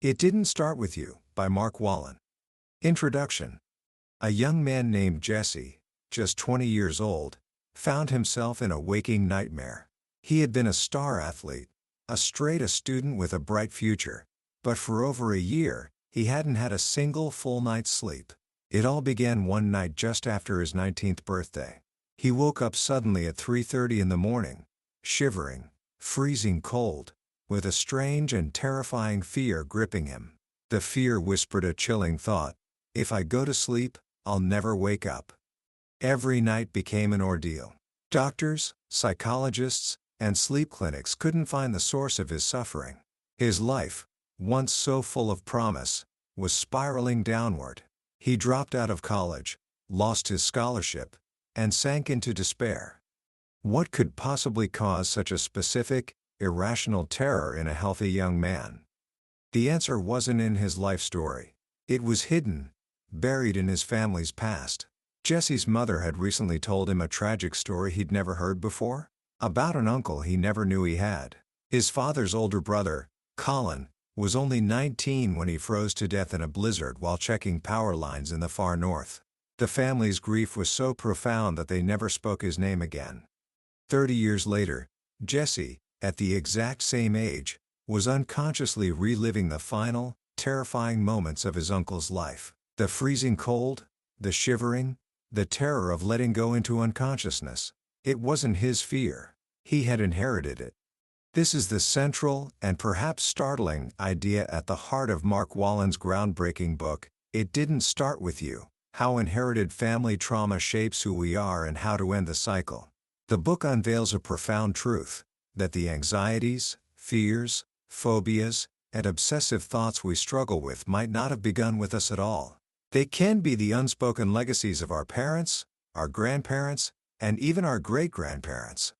It Didn't Start With You, by Mark Wolynn. Introduction. A young man named Jesse, just 20 years old, found himself in a waking nightmare. He had been a star athlete, a straight-A student with a bright future, but for over a year, he hadn't had a single full night's sleep. It all began one night just after his 19th birthday. He woke up suddenly at 3:30 in the morning, shivering, freezing cold, with a strange and terrifying fear gripping him. The fear whispered a chilling thought: if I go to sleep, I'll never wake up. Every night became an ordeal. Doctors, psychologists, and sleep clinics couldn't find the source of his suffering. His life, once so full of promise, was spiraling downward. He dropped out of college, lost his scholarship, and sank into despair. What could possibly cause such a specific, irrational terror in a healthy young man? The answer wasn't in his life story. It was hidden, buried in his family's past. Jesse's mother had recently told him a tragic story he'd never heard before, about an uncle he never knew he had. His father's older brother, Colin, was only 19 when he froze to death in a blizzard while checking power lines in the far north. The family's grief was so profound that they never spoke his name again. 30 years later, Jesse, at the exact same age, was unconsciously reliving the final, terrifying moments of his uncle's life. The freezing cold, the shivering, the terror of letting go into unconsciousness. It wasn't his fear. He had inherited it. This is the central, and perhaps startling, idea at the heart of Mark Wolynn's groundbreaking book, It Didn't Start With You: How Inherited Family Trauma Shapes Who We Are and How to End the Cycle. The book unveils a profound truth: that the anxieties, fears, phobias, and obsessive thoughts we struggle with might not have begun with us at all. They can be the unspoken legacies of our parents, our grandparents, and even our great-grandparents.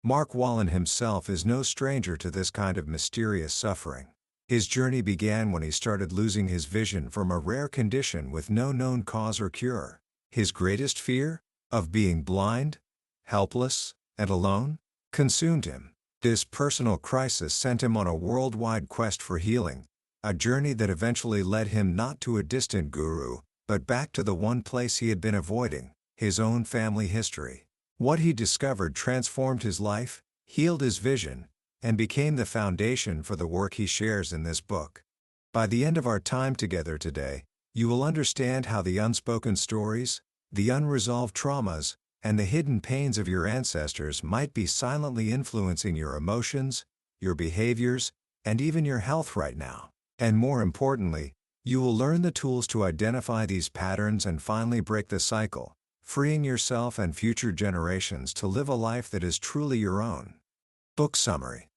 Mark Wolynn himself is no stranger to this kind of mysterious suffering. His journey began when he started losing his vision from a rare condition with no known cause or cure. His greatest fear, of being blind, helpless, and alone, consumed him. This personal crisis sent him on a worldwide quest for healing, a journey that eventually led him not to a distant guru, but back to the one place he had been avoiding: his own family history. What he discovered transformed his life, healed his vision, and became the foundation for the work he shares in this book. By the end of our time together today, you will understand how the unspoken stories, the unresolved traumas, and the hidden pains of your ancestors might be silently influencing your emotions, your behaviors, and even your health right now. And more importantly, you will learn the tools to identify these patterns and finally break the cycle, freeing yourself and future generations to live a life that is truly your own. Book summary.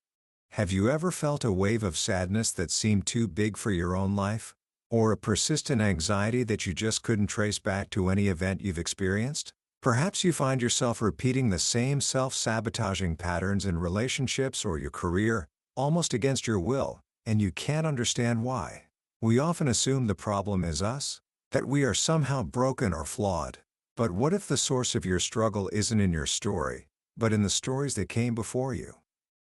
Have you ever felt a wave of sadness that seemed too big for your own life? Or a persistent anxiety that you just couldn't trace back to any event you've experienced? Perhaps you find yourself repeating the same self-sabotaging patterns in relationships or your career, almost against your will, and you can't understand why. We often assume the problem is us, that we are somehow broken or flawed. But what if the source of your struggle isn't in your story, but in the stories that came before you?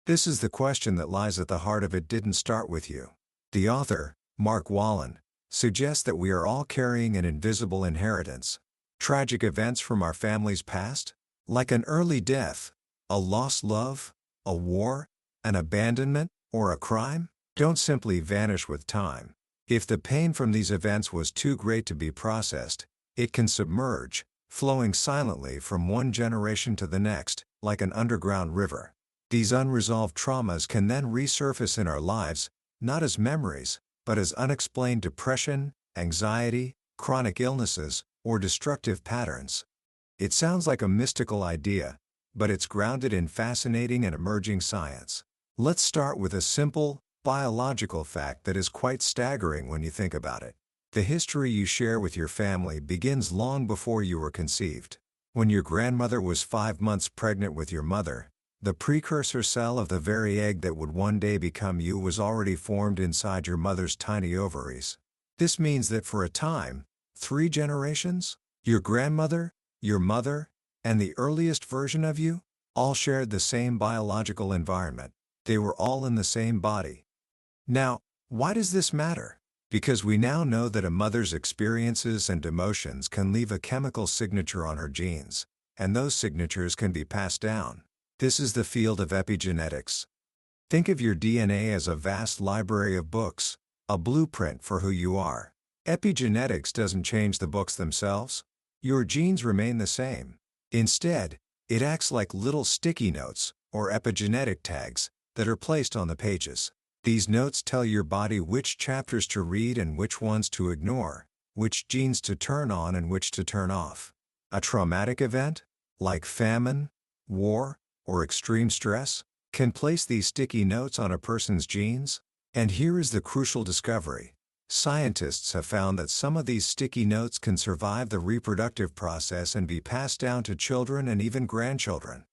This is the question that lies at the heart of It Didn't Start With You. The author, Mark Wolynn, suggests that we are all carrying an invisible inheritance. Tragic events from our family's past, like an early death, a lost love, a war, an abandonment, or a crime, don't simply vanish with time. If the pain from these events was too great to be processed, it can submerge, flowing silently from one generation to the next, like an underground river. These unresolved traumas can then resurface in our lives, not as memories, but as unexplained depression, anxiety, chronic illnesses, or destructive patterns. It sounds like a mystical idea, but it's grounded in fascinating and emerging science. Let's start with a simple, biological fact that is quite staggering when you think about it. The history you share with your family begins long before you were conceived. When your grandmother was 5 months pregnant with your mother, the precursor cell of the very egg that would one day become you was already formed inside your mother's tiny ovaries. This means that for a time, 3 generations, your grandmother, your mother, and the earliest version of you, all shared the same biological environment. They were all in the same body. Now, Why does this matter? Because we now know that a mother's experiences and emotions can leave a chemical signature on her genes, and those signatures can be passed down. This is the field of epigenetics. Think of your DNA as a vast library of books, a blueprint for who you are. Epigenetics doesn't change the books themselves. Your genes remain the same. Instead, it acts like little sticky notes, or epigenetic tags, that are placed on the pages. These notes tell your body which chapters to read and which ones to ignore, which genes to turn on and which to turn off. A traumatic event, like famine, war, or extreme stress, can place these sticky notes on a person's genes. And here is the crucial discovery. Scientists have found that some of these sticky notes can survive the reproductive process and be passed down to children and even grandchildren.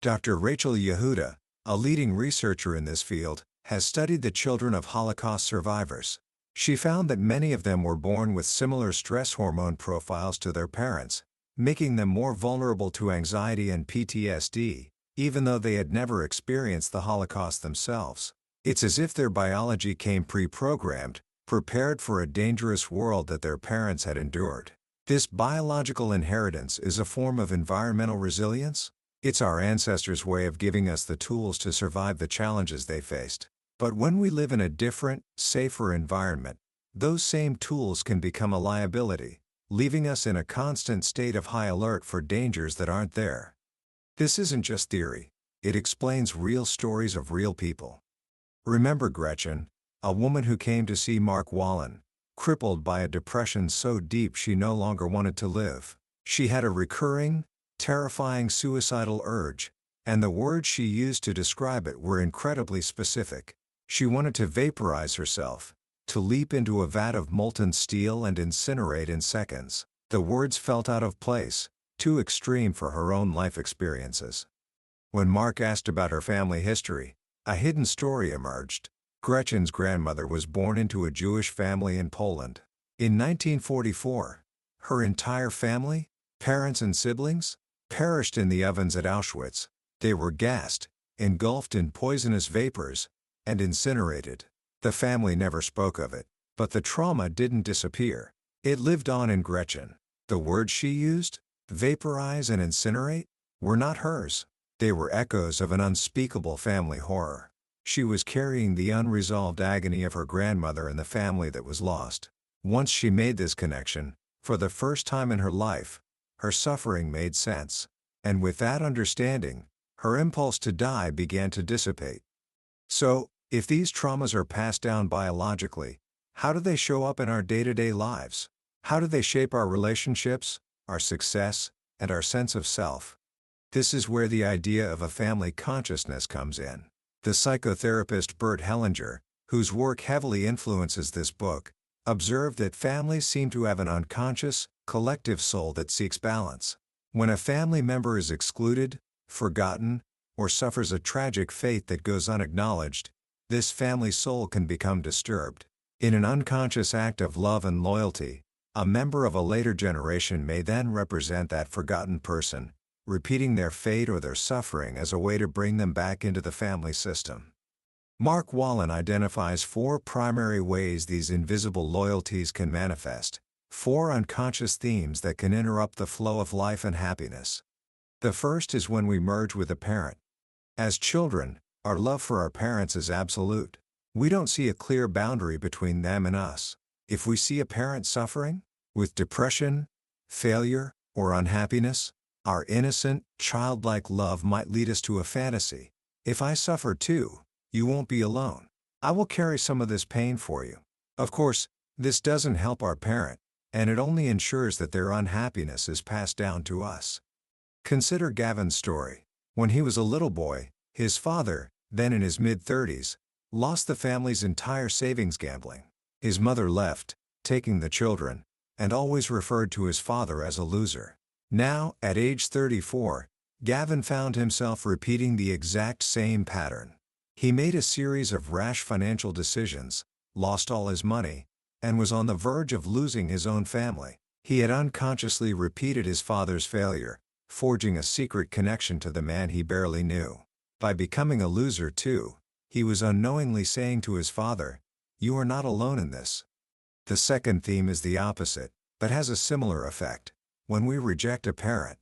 Dr. Rachel Yehuda, a leading researcher in this field, has studied the children of Holocaust survivors. She found that many of them were born with similar stress hormone profiles to their parents, making them more vulnerable to anxiety and PTSD, even though they had never experienced the Holocaust themselves. It's as if their biology came pre-programmed, prepared for a dangerous world that their parents had endured. This biological inheritance is a form of environmental resilience. It's our ancestors' way of giving us the tools to survive the challenges they faced. But when we live in a different, safer environment, those same tools can become a liability, leaving us in a constant state of high alert for dangers that aren't there. This isn't just theory. It explains real stories of real people. Remember Gretchen, a woman who came to see Mark Wolynn, crippled by a depression so deep she no longer wanted to live. She had a recurring, terrifying suicidal urge, and the words she used to describe it were incredibly specific. She wanted to vaporize herself, to leap into a vat of molten steel and incinerate in seconds. The words felt out of place, too extreme for her own life experiences. When Mark asked about her family history, a hidden story emerged. Gretchen's grandmother was born into a Jewish family in Poland. In 1944, her entire family, parents and siblings, perished in the ovens at Auschwitz. They were gassed, engulfed in poisonous vapors, and incinerated. The family never spoke of it, but the trauma didn't disappear. It lived on in Gretchen. The words she used, vaporize and incinerate, were not hers. They were echoes of an unspeakable family horror. She was carrying the unresolved agony of her grandmother and the family that was lost. Once she made this connection, for the first time in her life, her suffering made sense. And with that understanding, her impulse to die began to dissipate. So, if these traumas are passed down biologically, how do they show up in our day-to-day lives? How do they shape our relationships, our success, and our sense of self? This is where the idea of a family consciousness comes in. The psychotherapist Bert Hellinger, whose work heavily influences this book, observed that families seem to have an unconscious, collective soul that seeks balance. When a family member is excluded, forgotten, or suffers a tragic fate that goes unacknowledged, this family soul can become disturbed. In an unconscious act of love and loyalty, a member of a later generation may then represent that forgotten person, repeating their fate or their suffering as a way to bring them back into the family system. Mark Wolynn identifies 4 primary ways these invisible loyalties can manifest, 4 unconscious themes that can interrupt the flow of life and happiness. The first is when we merge with a parent. As children, our love for our parents is absolute. We don't see a clear boundary between them and us. If we see a parent suffering, with depression, failure, or unhappiness, our innocent, childlike love might lead us to a fantasy. If I suffer too, you won't be alone. I will carry some of this pain for you. Of course, this doesn't help our parent, and it only ensures that their unhappiness is passed down to us. Consider Gavin's story. When he was a little boy, his father, then in his mid-30s, lost the family's entire savings gambling. His mother left, taking the children, and always referred to his father as a loser. Now, at age 34, Gavin found himself repeating the exact same pattern. He made a series of rash financial decisions, lost all his money, and was on the verge of losing his own family. He had unconsciously repeated his father's failure, forging a secret connection to the man he barely knew. By becoming a loser too, he was unknowingly saying to his father, You are not alone in this. The second theme is the opposite, but has a similar effect. When we reject a parent,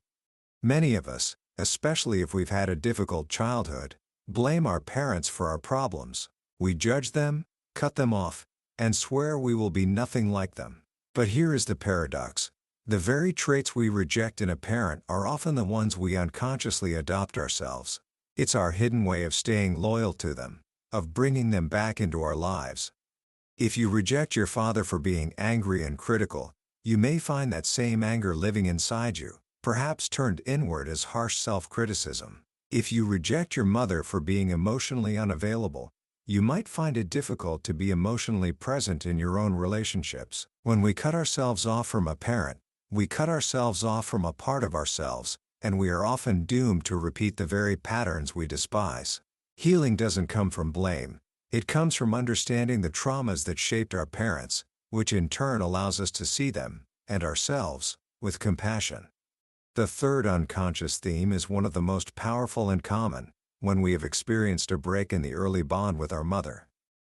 many of us, especially if we've had a difficult childhood, blame our parents for our problems. We judge them, cut them off, and swear we will be nothing like them. But here is the paradox. The very traits we reject in a parent are often the ones we unconsciously adopt ourselves. It's our hidden way of staying loyal to them, of bringing them back into our lives. If you reject your father for being angry and critical, you may find that same anger living inside you, perhaps turned inward as harsh self-criticism. If you reject your mother for being emotionally unavailable, you might find it difficult to be emotionally present in your own relationships. When we cut ourselves off from a parent, we cut ourselves off from a part of ourselves, and we are often doomed to repeat the very patterns we despise. Healing doesn't come from blame. It comes from understanding the traumas that shaped our parents, which in turn allows us to see them, and ourselves, with compassion. The third unconscious theme is one of the most powerful and common, when we have experienced a break in the early bond with our mother.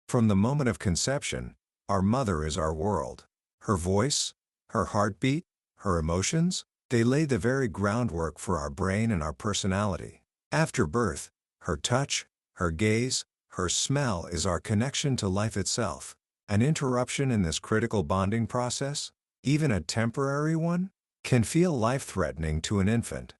From the moment of conception, our mother is our world. Her voice, her heartbeat, her emotions, they lay the very groundwork for our brain and our personality. After birth, her touch, her gaze, her smell is our connection to life itself. An interruption in this critical bonding process, even a temporary one, can feel life-threatening to an infant.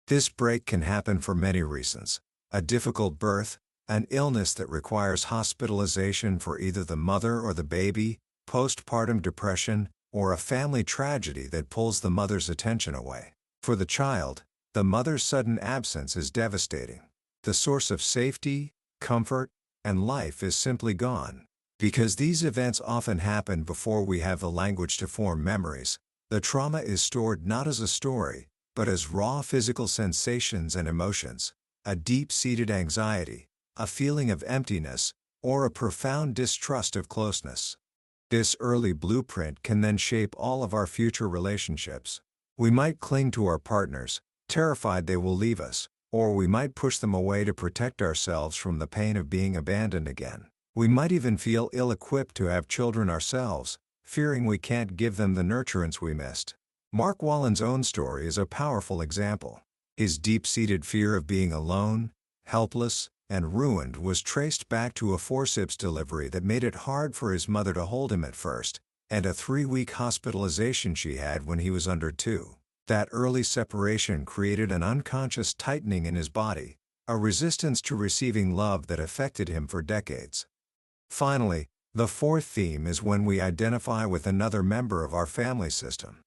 This break can happen for many reasons: a difficult birth, an illness that requires hospitalization for either the mother or the baby, postpartum depression, or a family tragedy that pulls the mother's attention away. For the child, the mother's sudden absence is devastating. The source of safety, comfort, and life is simply gone. Because these events often happen before we have the language to form memories, the trauma is stored not as a story, but as raw physical sensations and emotions, a deep-seated anxiety, a feeling of emptiness, or a profound distrust of closeness. This early blueprint can then shape all of our future relationships. We might cling to our partners, terrified they will leave us, or we might push them away to protect ourselves from the pain of being abandoned again. We might even feel ill-equipped to have children ourselves, fearing we can't give them the nurturance we missed. Mark Wolynn's own story is a powerful example. His deep-seated fear of being alone, helpless, and ruined was traced back to a forceps delivery that made it hard for his mother to hold him at first, and a 3-week hospitalization she had when he was under 2. That early separation created an unconscious tightening in his body, a resistance to receiving love that affected him for decades. Finally, the fourth theme is when we identify with another member of our family system.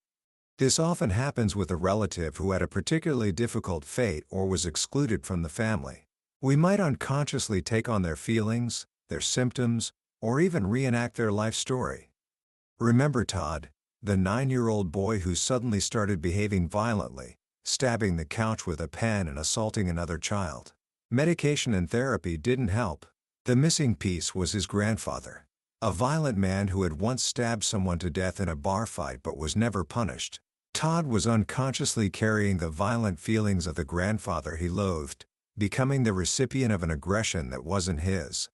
This often happens with a relative who had a particularly difficult fate or was excluded from the family. We might unconsciously take on their feelings, their symptoms, or even reenact their life story. Remember Todd, the 9-year-old boy who suddenly started behaving violently, stabbing the couch with a pen and assaulting another child. Medication and therapy didn't help. The missing piece was his grandfather, a violent man who had once stabbed someone to death in a bar fight but was never punished. Todd was unconsciously carrying the violent feelings of the grandfather he loathed, becoming the recipient of an aggression that wasn't his.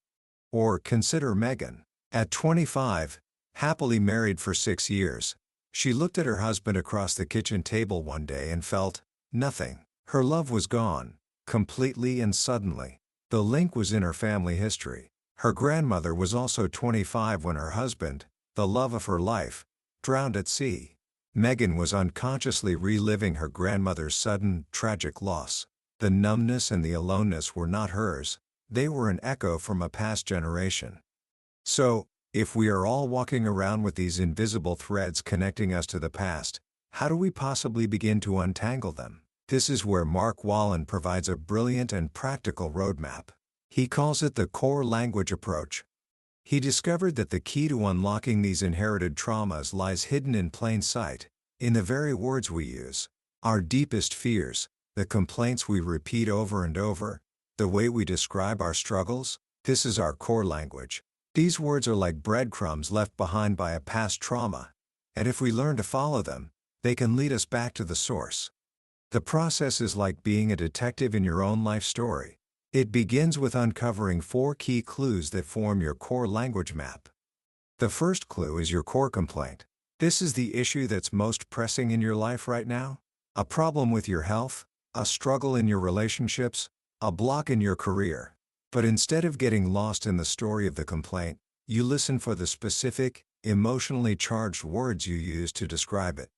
Or consider Megan. At 25, happily married for 6 years, she looked at her husband across the kitchen table one day and felt nothing. Her love was gone, completely and suddenly. The link was in her family history. Her grandmother was also 25 when her husband, the love of her life, drowned at sea. Megan was unconsciously reliving her grandmother's sudden, tragic loss. The numbness and the aloneness were not hers, they were an echo from a past generation. So, if we are all walking around with these invisible threads connecting us to the past, how do we possibly begin to untangle them? This is where Mark Wolynn provides a brilliant and practical roadmap. He calls it the core language approach. He discovered that the key to unlocking these inherited traumas lies hidden in plain sight, in the very words we use. Our deepest fears, the complaints we repeat over and over, the way we describe our struggles, this is our core language. These words are like breadcrumbs left behind by a past trauma, and if we learn to follow them, they can lead us back to the source. The process is like being a detective in your own life story. It begins with uncovering 4 key clues that form your core language map. The first clue is your core complaint. This is the issue that's most pressing in your life right now. A problem with your health, a struggle in your relationships, a block in your career. But instead of getting lost in the story of the complaint, you listen for the specific, emotionally charged words you use to describe it.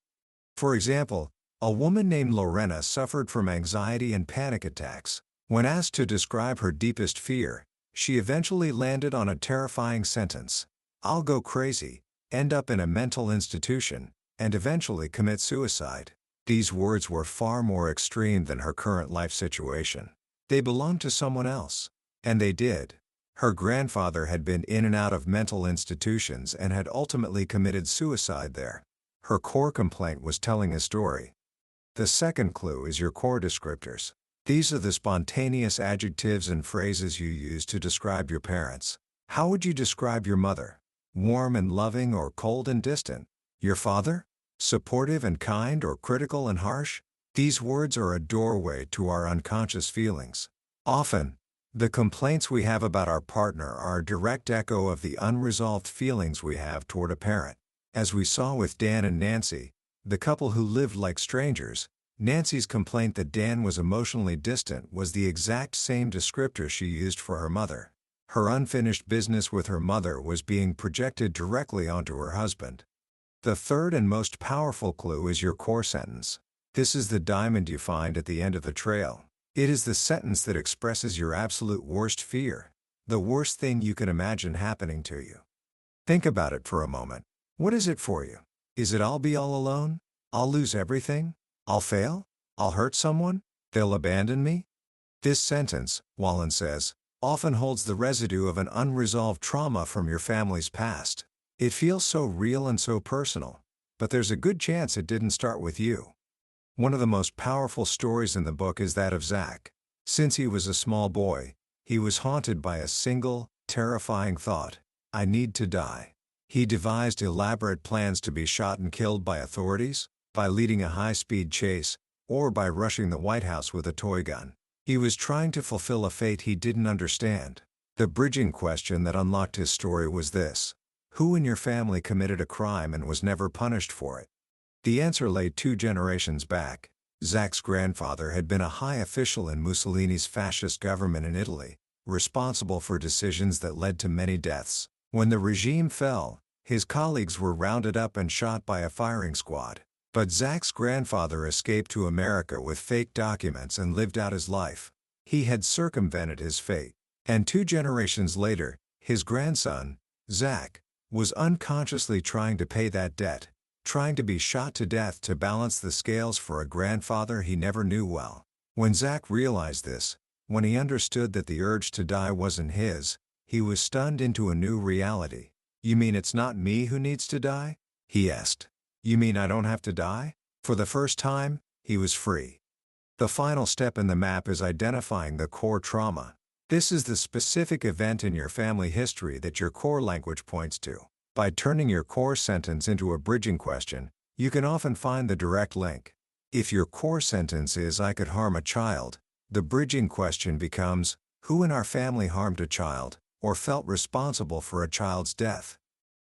For example, a woman named Lorena suffered from anxiety and panic attacks. When asked to describe her deepest fear, she eventually landed on a terrifying sentence: "I'll go crazy, end up in a mental institution, and eventually commit suicide." These words were far more extreme than her current life situation. They belonged to someone else. And they did. Her grandfather had been in and out of mental institutions and had ultimately committed suicide there. Her core complaint was telling a story. The second clue is your core descriptors. These are the spontaneous adjectives and phrases you use to describe your parents. How would you describe your mother? Warm and loving or cold and distant? Your father? Supportive and kind or critical and harsh? These words are a doorway to our unconscious feelings. Often, the complaints we have about our partner are a direct echo of the unresolved feelings we have toward a parent. As we saw with Dan and Nancy, the couple who lived like strangers, Nancy's complaint that Dan was emotionally distant was the exact same descriptor she used for her mother. Her unfinished business with her mother was being projected directly onto her husband. The third and most powerful clue is your core sentence. This is the diamond you find at the end of the trail. It is the sentence that expresses your absolute worst fear, the worst thing you can imagine happening to you. Think about it for a moment. What is it for you? Is it "I'll be all alone? I'll lose everything? I'll fail? I'll hurt someone? They'll abandon me?" This sentence, Wolynn says, often holds the residue of an unresolved trauma from your family's past. It feels so real and so personal, but there's a good chance it didn't start with you. One of the most powerful stories in the book is that of Zach. Since he was a small boy, he was haunted by a single, terrifying thought: "I need to die." He devised elaborate plans to be shot and killed by authorities, by leading a high-speed chase, or by rushing the White House with a toy gun. He was trying to fulfill a fate he didn't understand. The bridging question that unlocked his story was this: who in your family committed a crime and was never punished for it? The answer lay 2 generations back. Zach's grandfather had been a high official in Mussolini's fascist government in Italy, responsible for decisions that led to many deaths. When the regime fell, his colleagues were rounded up and shot by a firing squad. But Zach's grandfather escaped to America with fake documents and lived out his life. He had circumvented his fate. And 2 generations later, his grandson, Zach, was unconsciously trying to pay that debt, trying to be shot to death to balance the scales for a grandfather he never knew well. When Zach realized this, when he understood that the urge to die wasn't his, he was stunned into a new reality. "You mean it's not me who needs to die?" he asked. "You mean I don't have to die?" For the first time, he was free. The final step in the map is identifying the core trauma. This is the specific event in your family history that your core language points to. By turning your core sentence into a bridging question, you can often find the direct link. If your core sentence is "I could harm a child," the bridging question becomes, who in our family harmed a child, or felt responsible for a child's death?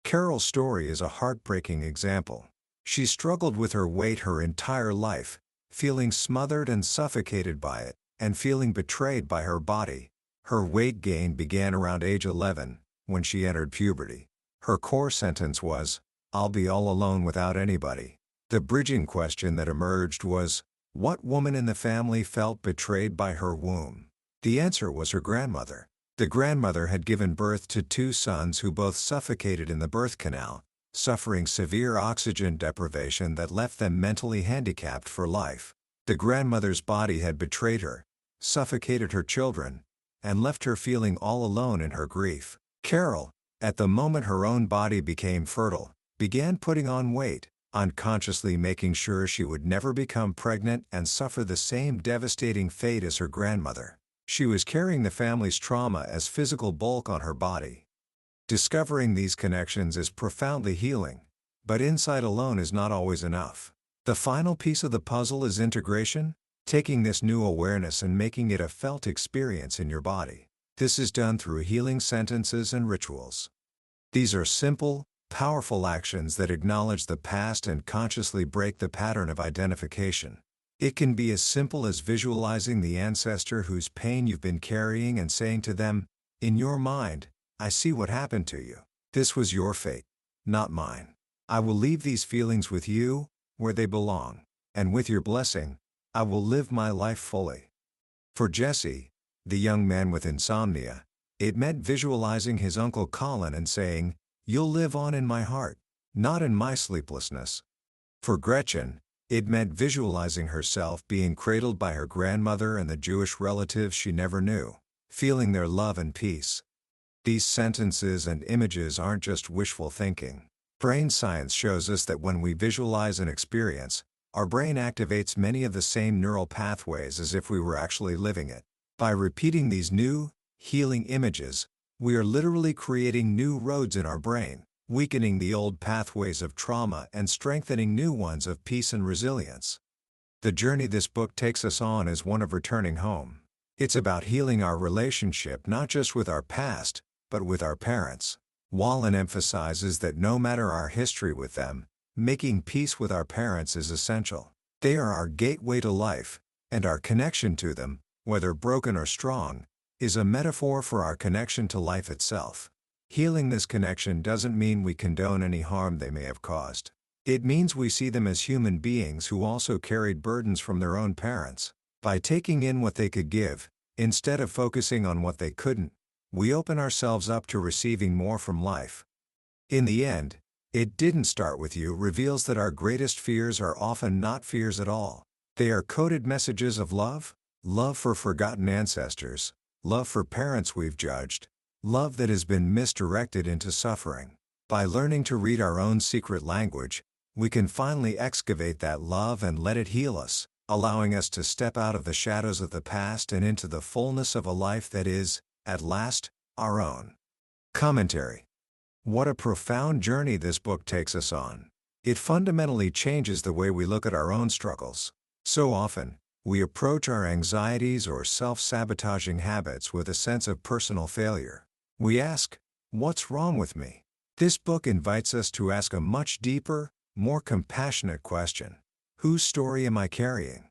Carol's story is a heartbreaking example. She struggled with her weight her entire life, feeling smothered and suffocated by it, and feeling betrayed by her body. Her weight gain began around age 11, when she entered puberty. Her core sentence was, "I'll be all alone without anybody." The bridging question that emerged was, what woman in the family felt betrayed by her womb? The answer was her grandmother. The grandmother had given birth to 2 sons who both suffocated in the birth canal, suffering severe oxygen deprivation that left them mentally handicapped for life. The grandmother's body had betrayed her, suffocated her children, and left her feeling all alone in her grief. Carol, at the moment her own body became fertile, began putting on weight, unconsciously making sure she would never become pregnant and suffer the same devastating fate as her grandmother. She was carrying the family's trauma as physical bulk on her body. Discovering these connections is profoundly healing, but insight alone is not always enough. The final piece of the puzzle is integration, taking this new awareness and making it a felt experience in your body. This is done through healing sentences and rituals. These are simple, powerful actions that acknowledge the past and consciously break the pattern of identification. It can be as simple as visualizing the ancestor whose pain you've been carrying and saying to them, "In your mind, I see what happened to you. This was your fate, not mine. I will leave these feelings with you, where they belong, and with your blessing, I will live my life fully." For Jesse, the young man with insomnia, it meant visualizing his uncle Colin and saying, "You'll live on in my heart, not in my sleeplessness." For Gretchen, it meant visualizing herself being cradled by her grandmother and the Jewish relatives she never knew, feeling their love and peace. These sentences and images aren't just wishful thinking. Brain science shows us that when we visualize an experience, our brain activates many of the same neural pathways as if we were actually living it. By repeating these new, healing images, we are literally creating new roads in our brain, weakening the old pathways of trauma and strengthening new ones of peace and resilience. The journey this book takes us on is one of returning home. It's about healing our relationship not just with our past, but with our parents. Wolynn emphasizes that no matter our history with them, making peace with our parents is essential. They are our gateway to life, and our connection to them, whether broken or strong, is a metaphor for our connection to life itself. Healing this connection doesn't mean we condone any harm they may have caused. It means we see them as human beings who also carried burdens from their own parents. By taking in what they could give, instead of focusing on what they couldn't, we open ourselves up to receiving more from life. In the end, "It didn't start with you" reveals that our greatest fears are often not fears at all. They are coded messages of love, love for forgotten ancestors, love for parents we've judged, love that has been misdirected into suffering. By learning to read our own secret language, we can finally excavate that love and let it heal us, allowing us to step out of the shadows of the past and into the fullness of a life that is, at last, our own. Commentary. What a profound journey this book takes us on. It fundamentally changes the way we look at our own struggles. So often, we approach our anxieties or self-sabotaging habits with a sense of personal failure. We ask, "What's wrong with me?" This book invites us to ask a much deeper, more compassionate question. Whose story am I carrying?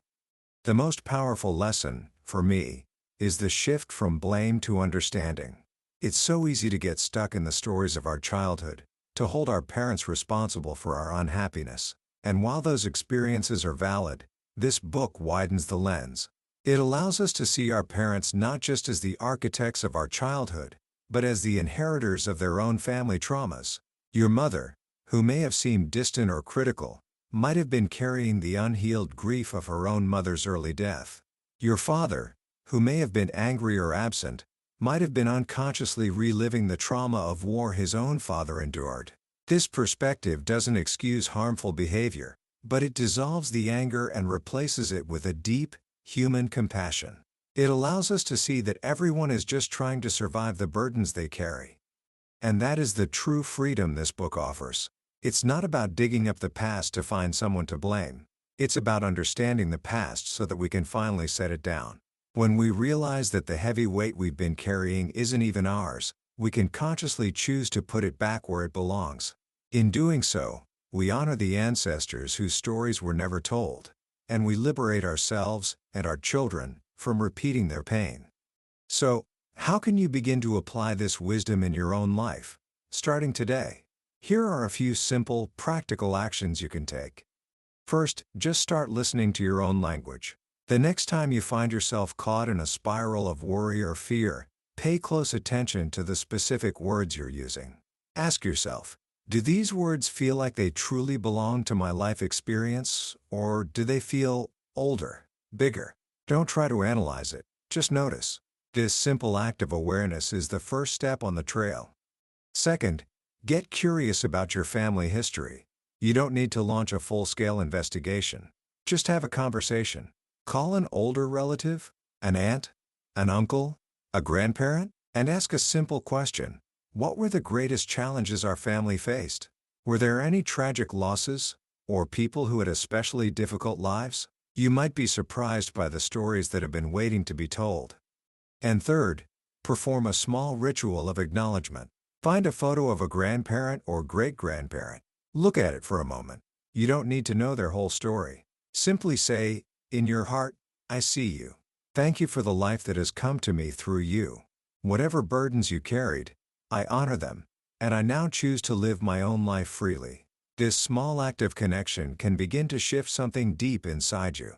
The most powerful lesson, for me, is the shift from blame to understanding. It's so easy to get stuck in the stories of our childhood, to hold our parents responsible for our unhappiness. And while those experiences are valid, this book widens the lens. It allows us to see our parents not just as the architects of our childhood, but as the inheritors of their own family traumas. Your mother, who may have seemed distant or critical, might have been carrying the unhealed grief of her own mother's early death. Your father, who may have been angry or absent, might have been unconsciously reliving the trauma of war his own father endured. This perspective doesn't excuse harmful behavior, but it dissolves the anger and replaces it with a deep, human compassion. It allows us to see that everyone is just trying to survive the burdens they carry. And that is the true freedom this book offers. It's not about digging up the past to find someone to blame. It's about understanding the past so that we can finally set it down. When we realize that the heavy weight we've been carrying isn't even ours, we can consciously choose to put it back where it belongs. In doing so, we honor the ancestors whose stories were never told, and we liberate ourselves and our children from repeating their pain. So, how can you begin to apply this wisdom in your own life, starting today? Here are a few simple, practical actions you can take. First, just start listening to your own language. The next time you find yourself caught in a spiral of worry or fear, pay close attention to the specific words you're using. Ask yourself, do these words feel like they truly belong to my life experience, or do they feel older, bigger? Don't try to analyze it, just notice. This simple act of awareness is the first step on the trail. Second, get curious about your family history. You don't need to launch a full-scale investigation. Just have a conversation. Call an older relative, an aunt, an uncle, a grandparent, and ask a simple question. What were the greatest challenges our family faced? Were there any tragic losses, or people who had especially difficult lives? You might be surprised by the stories that have been waiting to be told. And third, perform a small ritual of acknowledgement. Find a photo of a grandparent or great-grandparent. Look at it for a moment. You don't need to know their whole story. Simply say, in your heart, I see you. Thank you for the life that has come to me through you. Whatever burdens you carried, I honor them, and I now choose to live my own life freely. This small act of connection can begin to shift something deep inside you.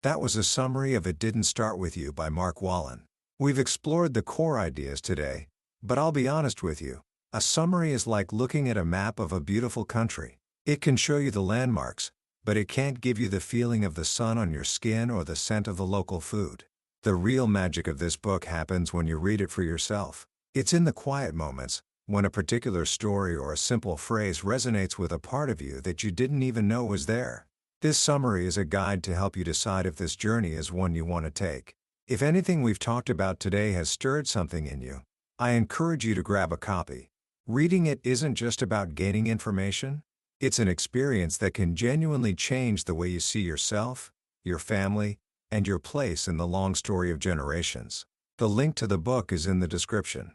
That was a summary of It Didn't Start With You by Mark Wolynn. We've explored the core ideas today, but I'll be honest with you, a summary is like looking at a map of a beautiful country. It can show you the landmarks, but it can't give you the feeling of the sun on your skin or the scent of the local food. The real magic of this book happens when you read it for yourself. It's in the quiet moments, when a particular story or a simple phrase resonates with a part of you that you didn't even know was there. This summary is a guide to help you decide if this journey is one you want to take. If anything we've talked about today has stirred something in you, I encourage you to grab a copy. Reading it isn't just about gaining information, it's an experience that can genuinely change the way you see yourself, your family, and your place in the long story of generations. The link to the book is in the description.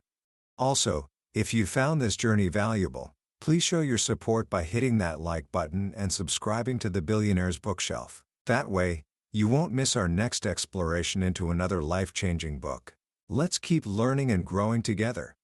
Also, if you found this journey valuable, please show your support by hitting that like button and subscribing to the Billionaire's Bookshelf. That way, you won't miss our next exploration into another life-changing book. Let's keep learning and growing together.